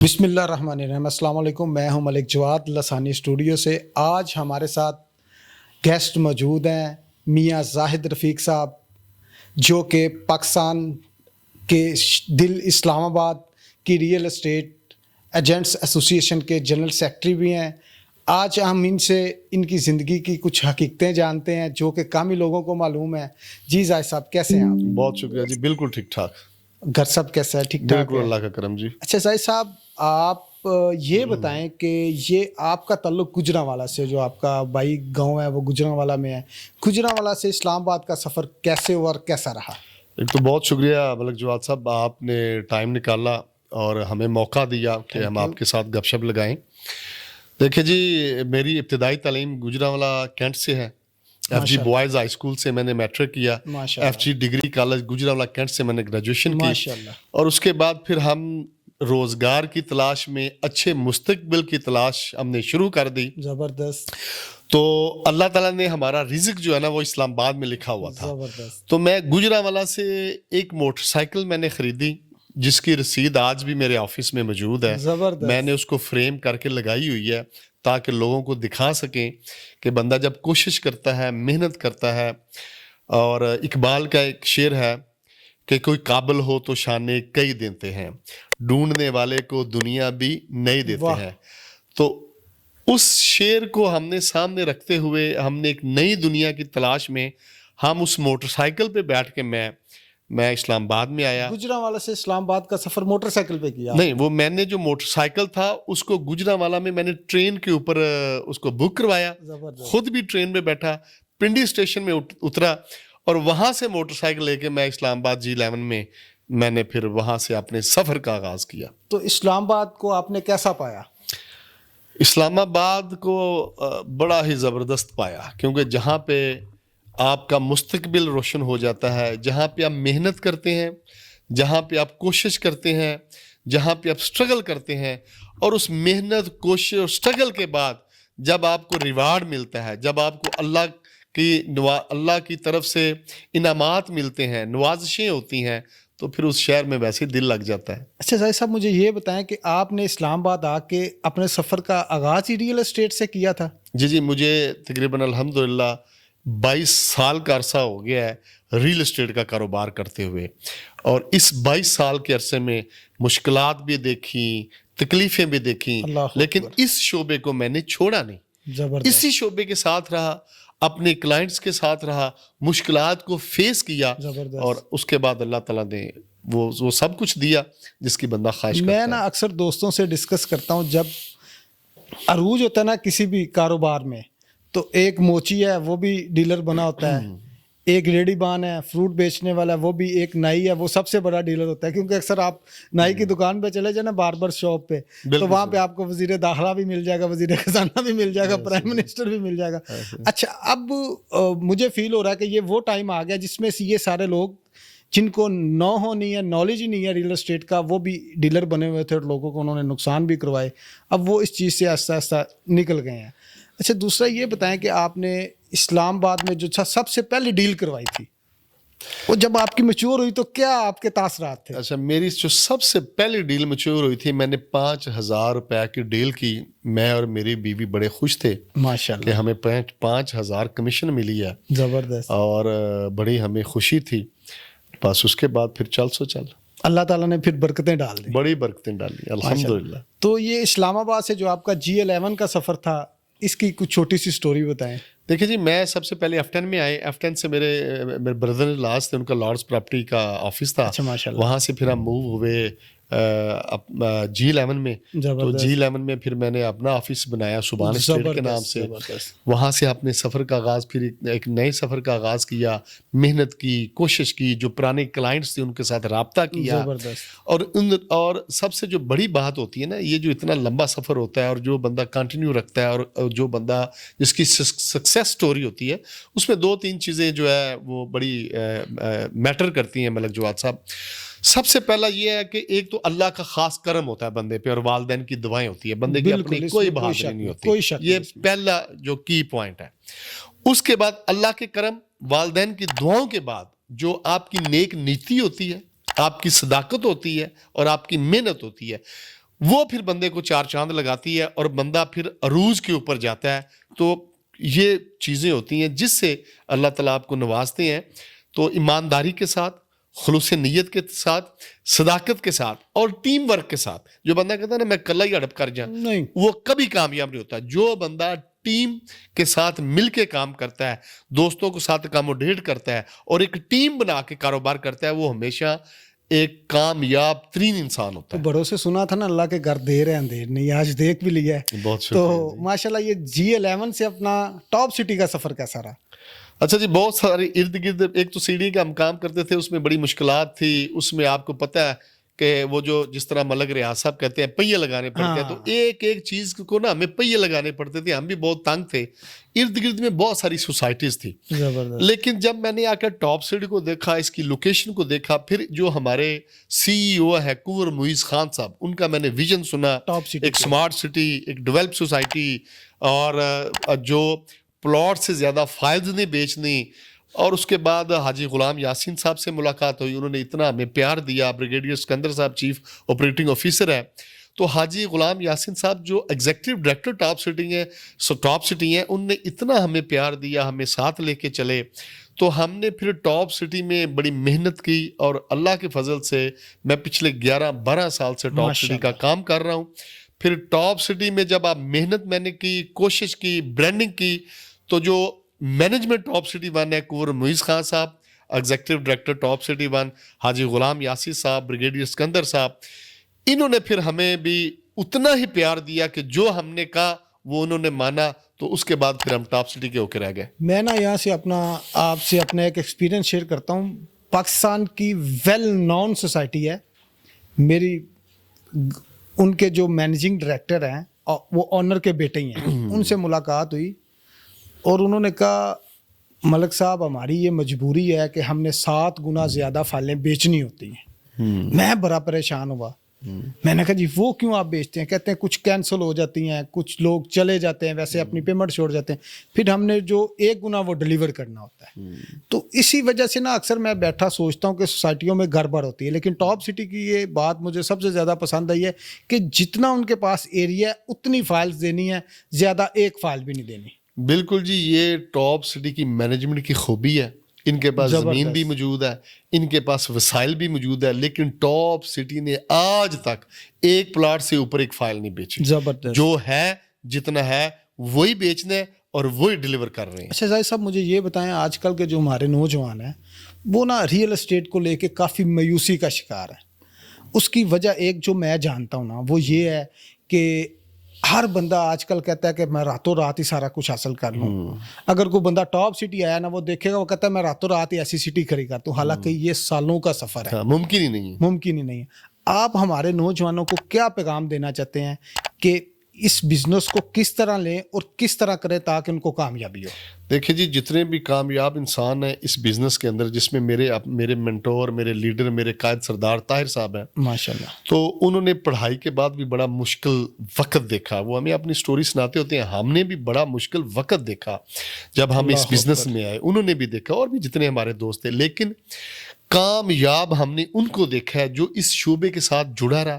بسم اللہ الرحمن الرحیم۔ السلام علیکم، میں ہوں ملک جواد لسانی اسٹوڈیو سے۔ آج ہمارے ساتھ گیسٹ موجود ہیں میاں زاہد رفیق صاحب، جو کہ پاکستان کے دل اسلام آباد کی ریئل اسٹیٹ ایجنٹس ایسوسی ایشن کے جنرل سیکرٹری بھی ہیں۔ آج ہم ان سے ان کی زندگی کی کچھ حقیقتیں جانتے ہیں جو کہ کم ہی لوگوں کو معلوم ہے۔ جی زاہد صاحب، کیسے ہیں آپ؟ بہت شکریہ جی، بالکل ٹھیک ٹھاک، گھر سب کیسا ہے؟ ٹھیک ٹھاک بالکل ہے؟ اللہ کا کرم جی۔ اچھا زاہد صاحب، آپ یہ بتائیں کہ یہ آپ کا تعلق گجرانوالہ سے، جو آپ کا بھائی گاؤں ہے وہ گجرانوالہ میں ہے، گجرانوالہ سے اسلام آباد کا سفر کیسے اور کیسا رہا؟ ایک تو بہت شکریہ ملک جواد صاحب، آپ نے ٹائم نکالا اور ہمیں موقع دیا کہ ہم آپ کے ساتھ گپ شپ لگائیں۔ دیکھیں جی، میری ابتدائی تعلیم گجرانوالہ کینٹ سے ہے۔ F G boys high school سے میں نے میٹرک کیا، F G degree college Gujranwala cantt سے میں نے گریجویشن کی، اور اس کے بعد پھر ہم روزگار کی تلاش میں، اچھے مستقبل کی تلاش ہم نے شروع کر دی۔ زبردست۔ تو اللہ تعالیٰ نے ہمارا رزق جو ہے نا وہ اسلام آباد میں لکھا ہوا تھا۔ زبردست۔ تو میں گجرانوالہ سے ایک موٹر سائیکل میں نے خریدی، جس کی رسید آج بھی میرے آفس میں موجود ہے۔ زبردست۔ میں نے اس کو فریم کر کے لگائی ہوئی ہے تاکہ لوگوں کو دکھا سکیں کہ بندہ جب کوشش کرتا ہے، محنت کرتا ہے، اور اقبال کا ایک شعر ہے کہ کوئی قابل ہو تو شانے کئی دیتے ہیں، ڈھونڈنے والے کو دنیا بھی نہیں دیتے ہیں۔ تو اس شعر کو ہم نے سامنے رکھتے ہوئے ہم نے ایک نئی دنیا کی تلاش میں ہم اس موٹر سائیکل پہ بیٹھ کے میں اسلام آباد میں آیا۔ گجرانوالہ سے اسلام آباد کا سفر موٹر سائیکل پہ کیا؟ نہیں، وہ میں نے جو موٹر سائیکل تھا اس کو گجرانوالہ میں میں نے ٹرین کے اوپر اس کو بک کروایا، خود بھی ٹرین میں بیٹھا، پنڈی اسٹیشن میں اترا، اور وہاں سے موٹر سائیکل لے کے میں اسلام آباد G11 میں نے پھر وہاں سے اپنے سفر کا آغاز کیا۔ تو اسلام آباد کو آپ نے کیسا پایا؟ اسلام آباد کو بڑا ہی زبردست پایا، کیونکہ جہاں پہ آپ کا مستقبل روشن ہو جاتا ہے، جہاں پہ آپ محنت کرتے ہیں، جہاں پہ آپ کوشش کرتے ہیں، جہاں پہ آپ سٹرگل کرتے ہیں، اور اس محنت، کوشش اور سٹرگل کے بعد جب آپ کو ریوارڈ ملتا ہے، جب آپ کو اللہ کی طرف سے انعامات ملتے ہیں، نوازشیں ہوتی ہیں، تو پھر اس شہر میں ویسے دل لگ جاتا ہے۔ اچھا زاہد صاحب، مجھے یہ بتائیں کہ آپ نے اسلام آباد آ کے اپنے سفر کا آغاز ہی ریئل اسٹیٹ سے کیا تھا؟ جی، مجھے تقریباً الحمدللہ 22 سال کا عرصہ ہو گیا ہے ریل اسٹیٹ کا کاروبار کرتے ہوئے، اور اس 22 سال کے عرصے میں مشکلات بھی دیکھیں، تکلیفیں بھی دیکھیں، لیکن اس شعبے کو میں نے چھوڑا نہیں، اسی شعبے کے ساتھ رہا، اپنے کلائنٹس کے ساتھ رہا، مشکلات کو فیس کیا، اور اس کے بعد اللہ تعالیٰ نے وہ سب کچھ دیا جس کی بندہ خواہش کرتا ہے۔ میں نا اکثر دوستوں سے ڈسکس کرتا ہوں، جب عروج ہوتا ہے نا کسی بھی کاروبار میں، تو ایک موچی ہے وہ بھی ڈیلر بنا ہوتا ہے، ایک ریڈی بان ہے فروٹ بیچنے والا وہ بھی، ایک نائی ہے وہ سب سے بڑا ڈیلر ہوتا ہے، کیونکہ اکثر آپ نائی کی دکان پہ چلے جائیں نا، باربر شاپ پہ، تو وہاں پہ آپ کو وزیر داخلہ بھی مل جائے گا، وزیر خزانہ بھی مل جائے گا، پرائم منسٹر بھی مل جائے گا۔ اچھا، اب مجھے فیل ہو رہا ہے کہ یہ وہ ٹائم آ گیا جس میں سے یہ سارے لوگ جن کو نہیں ہے، نالج ہی نہیں ہے ریئل اسٹیٹ کا، وہ بھی ڈیلر بنے ہوئے تھے اور لوگوں کو انہوں نے نقصان بھی کروائے، اب وہ اس چیز سے آہستہ آہستہ نکل گئے ہیں۔ اچھا، دوسرا یہ بتائیں کہ آپ نے اسلام آباد میں جو سب سے پہلے ڈیل کروائی تھی، وہ جب آپ کی میچور ہوئی تو کیا آپ کے تاثرات تھے؟ اچھا، میری جو سب سے پہلی ڈیل میچور ہوئی تھی، میں نے 5,000 روپے کی ڈیل کی۔ میں اور میری بیوی بڑے خوش تھے ماشاءاللہ کہ ہمیں 5,000 کمیشن ملی ہے، زبردست، اور بڑی ہمیں خوشی تھی۔ بس اس کے بعد پھر چل اللہ تعالیٰ نے پھر برکتیں ڈال دی، بڑی برکتیں ڈالی الحمدللہ۔ تو یہ اسلام آباد سے جو آپ کا G11 کا سفر تھا، اس کی کچھ چھوٹی سی سٹوری بتائیں۔ دیکھیں جی، میں سب سے پہلے F10 میں آئے، F10 سے میرے بردر لاس تھے، ان کا لارڈس پراپرٹی کا آفس تھا، وہاں سے پھر ہم موو ہوئے G11 میں، تو G11 میں پھر میں نے اپنا آفس بنایا سبحان اسٹیٹ کے نام سے، وہاں سے اپنے سفر کا آغاز، پھر ایک نئے سفر کا آغاز کیا، محنت کی، کوشش کی، جو پرانے کلائنٹس تھے ان کے ساتھ رابطہ کیا، اور سب سے جو بڑی بات ہوتی ہے نا، یہ جو اتنا لمبا سفر ہوتا ہے اور جو بندہ کنٹینیو رکھتا ہے، اور جو بندہ جس کی سکسیس سٹوری ہوتی ہے، اس میں 2-3 چیزیں جو ہے وہ بڑی میٹر کرتی ہیں ملک جواد صاحب۔ سب سے پہلا یہ ہے کہ ایک تو اللہ کا خاص کرم ہوتا ہے بندے پہ، اور والدین کی دعائیں ہوتی ہے، بندے کی اپنی کوئی بہادری نہیں ہوتی، یہ پہلا جو کی پوائنٹ ہے۔ اس کے بعد اللہ کے کرم، والدین کی دعاؤں کے بعد جو آپ کی نیک نیتی ہوتی ہے، آپ کی صداقت ہوتی ہے، اور آپ کی محنت ہوتی ہے، وہ پھر بندے کو چار چاند لگاتی ہے اور بندہ پھر عروج کے اوپر جاتا ہے. تو یہ چیزیں ہوتی ہیں جس سے اللہ تعالیٰ آپ کو نوازتے ہیں. تو ایمانداری کے ساتھ، خلوص نیت کے ساتھ، صداقت کے ساتھ اور ٹیم ورک کے ساتھ. جو بندہ کہتا ہے نا میں کلا ہی ہڑپ کر جاؤں، نہیں، وہ کبھی کامیاب نہیں ہوتا. جو بندہ ٹیم کے ساتھ مل کے کام کرتا ہے، دوستوں کے ساتھ اکاموڈیٹ کرتا ہے اور ایک ٹیم بنا کے کاروبار کرتا ہے، وہ ہمیشہ ایک کامیاب ترین انسان ہوتا تو ہے. بڑوں سے سنا تھا نا اللہ کے گھر دیر ہے اندھیر نہیں، آج دیکھ بھی لیا ہے. بہت تو شکریہ. ماشاءاللہ یہ G11 سے اپنا ٹاپ سٹی کا سفر کیسا رہا؟ اچھا جی، بہت سارے ارد گرد، ایک تو سیڑھی کا ہم کام کرتے تھے، اس میں بڑی مشکلات تھی. اس میں آپ کو پتہ ہے کہ وہ جو جس طرح ملک ریاض صاحب کہتے ہیں پہیے لگانے پڑتے ہیں، تو ایک ایک چیز کو نا ہمیں پہیے لگانے پڑتے تھے. ہم بھی بہت تنگ تھے. ارد گرد میں بہت ساری سوسائٹیز تھی. زبردست. لیکن جب میں نے آ کر ٹاپ سٹی کو دیکھا، اس کی لوکیشن کو دیکھا، پھر جو ہمارے CEO ہے کنور معیز خان صاحب، ان کا میں نے ویژن سنا، ٹاپ سٹی ایک سمارٹ سٹی، ایک ڈیولپ سوسائٹی، اور جو پلاٹ سے زیادہ فائدے نہیں بیچنی. اور اس کے بعد حاجی غلام یاسین صاحب سے ملاقات ہوئی. انہوں نے اتنا ہمیں پیار دیا. بریگیڈیئر سکندر صاحب چیف آپریٹنگ آفیسر ہے. تو حاجی غلام یاسین صاحب جو ایگزیکٹو ڈائریکٹر ٹاپ سٹی ہیں، ان نے اتنا ہمیں پیار دیا، ہمیں ساتھ لے کے چلے. تو ہم نے پھر ٹاپ سٹی میں بڑی محنت کی اور اللہ کے فضل سے میں پچھلے 11-12 سال سے ٹاپ سٹی کا کام کر رہا ہوں. پھر ٹاپ سٹی میں جب آپ محنت میں نے کی، کوشش کی، برانڈنگ کی، تو جو مینجمنٹ ٹاپ سٹی 1 ہے، کنور معیز خان صاحب ایگزیکٹو ڈائریکٹر ٹاپ سٹی 1، حاجی غلام یاسین صاحب، بریگیڈیئر سکندر صاحب، انہوں نے پھر ہمیں بھی اتنا ہی پیار دیا کہ جو ہم نے کہا وہ انہوں نے مانا. تو اس کے بعد پھر ہم ٹاپ سٹی کے ہو کے رہ گئے. میں نا یہاں سے آپ سے اپنا ایک ایکسپیرینس شیئر کرتا ہوں. پاکستان کی ویل نون سوسائٹی ہے میری، ان کے جو مینیجنگ ڈائریکٹر ہیں وہ آنر کے بیٹے ہی ہیں. ان سے ملاقات ہوئی اور انہوں نے کہا ملک صاحب ہماری یہ مجبوری ہے کہ ہم نے 7 گنا زیادہ فائلیں بیچنی ہوتی ہیں. میں بڑا پریشان ہوا. میں نے کہا جی وہ کیوں آپ بیچتے ہیں؟ کہتے ہیں کچھ کینسل ہو جاتی ہیں، کچھ لوگ چلے جاتے ہیں، ویسے اپنی پیمنٹ چھوڑ جاتے ہیں، پھر ہم نے جو 1 گنا وہ ڈیلیور کرنا ہوتا ہے. تو اسی وجہ سے نا اکثر میں بیٹھا سوچتا ہوں کہ سوسائٹیوں میں گڑبڑ ہوتی ہے. لیکن ٹاپ سٹی کی یہ بات مجھے سب سے زیادہ پسند آئی ہے کہ جتنا ان کے پاس ایریا ہے اتنی فائلز دینی ہے، زیادہ ایک فائل بھی نہیں دینی. بالکل جی، یہ ٹاپ سٹی کی مینجمنٹ کی خوبی ہے. ان کے پاس زمین بھی موجود ہے، ان کے پاس وسائل بھی موجود ہے، لیکن ٹاپ سٹی نے آج تک ایک پلاٹ سے اوپر ایک فائل نہیں بیچی. زبردست. جو ہے جتنا ہے وہی بیچنا ہے اور وہی ڈیلیور کر رہے ہیں. اچھا زاہد صاحب مجھے یہ بتائیں، آج کل کے جو ہمارے نوجوان ہیں وہ نا ریئل اسٹیٹ کو لے کے کافی مایوسی کا شکار ہے. اس کی وجہ ایک جو میں جانتا ہوں نا وہ یہ ہے کہ ہر بندہ آج کل کہتا ہے کہ میں راتوں رات ہی سارا کچھ حاصل کر لوں. اگر کوئی بندہ ٹاپ سٹی آیا نا وہ دیکھے گا، وہ کہتا ہے میں راتوں رات ہی ایسی سٹی کھڑی کر دوں. حالانکہ یہ سالوں کا سفر ہے، ممکن ہی نہیں ہے. ممکن ہی نہیں ہے. آپ ہمارے نوجوانوں کو کیا پیغام دینا چاہتے ہیں کہ اس بزنس کو کس طرح لیں اور کس طرح کریں تاکہ ان کو کامیابی ہو؟ دیکھیں جی، جتنے بھی کامیاب انسان ہیں اس بزنس کے اندر، جس میں میرے منٹور، میرے لیڈر، میرے قائد سردار طاہر صاحب ہیں ماشاءاللہ، تو انہوں نے پڑھائی کے بعد بھی بڑا مشکل وقت دیکھا. وہ ہمیں اپنی سٹوری سناتے ہوتے ہیں، ہم نے بھی بڑا مشکل وقت دیکھا جب ہم اس بزنس میں آئے. انہوں نے بھی دیکھا اور بھی جتنے ہمارے دوست تھے. لیکن کامیاب ہم نے ان کو دیکھا ہے جو اس شعبے کے ساتھ جڑا رہا،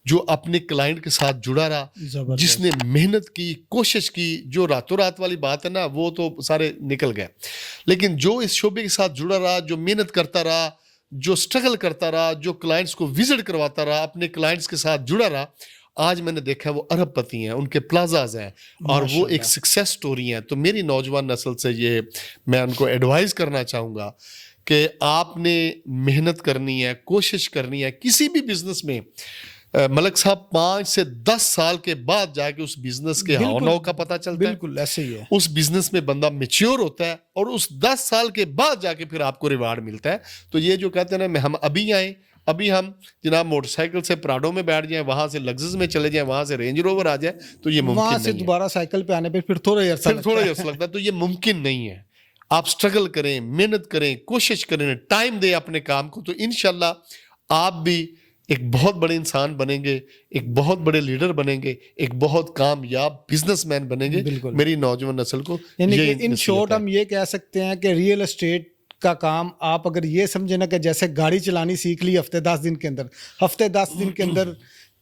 جو اپنے کلائنٹ کے ساتھ جڑا رہا، جس نے محنت کی، کوشش کی. جو راتوں رات والی بات ہے نا وہ تو سارے نکل گئے. لیکن جو اس شعبے کے ساتھ جڑا رہا، جو محنت کرتا رہا، جو سٹرگل کرتا رہا، جو کلائنٹس کو وزٹ کرواتا رہا، اپنے کلائنٹس کے ساتھ جڑا رہا، آج میں نے دیکھا ہے وہ ارب پتی ہیں، ان کے پلازاز ہیں اور وہ ایک سکسیس سٹوری ہیں. تو میری نوجوان نسل سے یہ میں ان کو ایڈوائز کرنا چاہوں گا کہ آپ نے محنت کرنی ہے، کوشش کرنی ہے. کسی بھی بزنس میں ملک صاحب 5 سے 10 سال کے بعد جا کے اس بزنس کے ہاؤ ناؤ کا پتہ چلتا ہے. بالکل ایسے ہی ہے. اس بزنس میں بندہ میچیور ہوتا ہے اور اس 10 سال کے بعد جا کے پھر آپ کو ریوارڈ ملتا ہے. تو یہ جو کہتے ہیں نا ہم ابھی آئیں، ابھی ہم جناب موٹر سائیکل سے پراڈو میں بیٹھ جائیں، وہاں سے لگزس میں چلے جائیں، وہاں سے رینج روور آ جائے، تو یہ ممکن وہاں نہیں سے ہے. دوبارہ سائیکل پہ آنے پہ پھر تھوڑا عرصہ لگتا ہے. تو یہ ممکن نہیں ہے. آپ سٹرگل کریں، محنت کریں، کوشش کریں، ٹائم دیں اپنے کام کو، تو انشاءاللہ آپ بھی ایک بہت بڑے انسان بنیں گے، ایک بہت بڑے لیڈر بنیں گے، ایک بہت کامیاب بزنس مین بنیں گے. میری نوجوان نسل کو یعنی کہ ان شارٹ ہم یہ کہہ سکتے ہیں کہ ریئل اسٹیٹ کا کام آپ اگر یہ سمجھے نا کہ جیسے گاڑی چلانی سیکھ لی ہفتے 10 دن کے اندر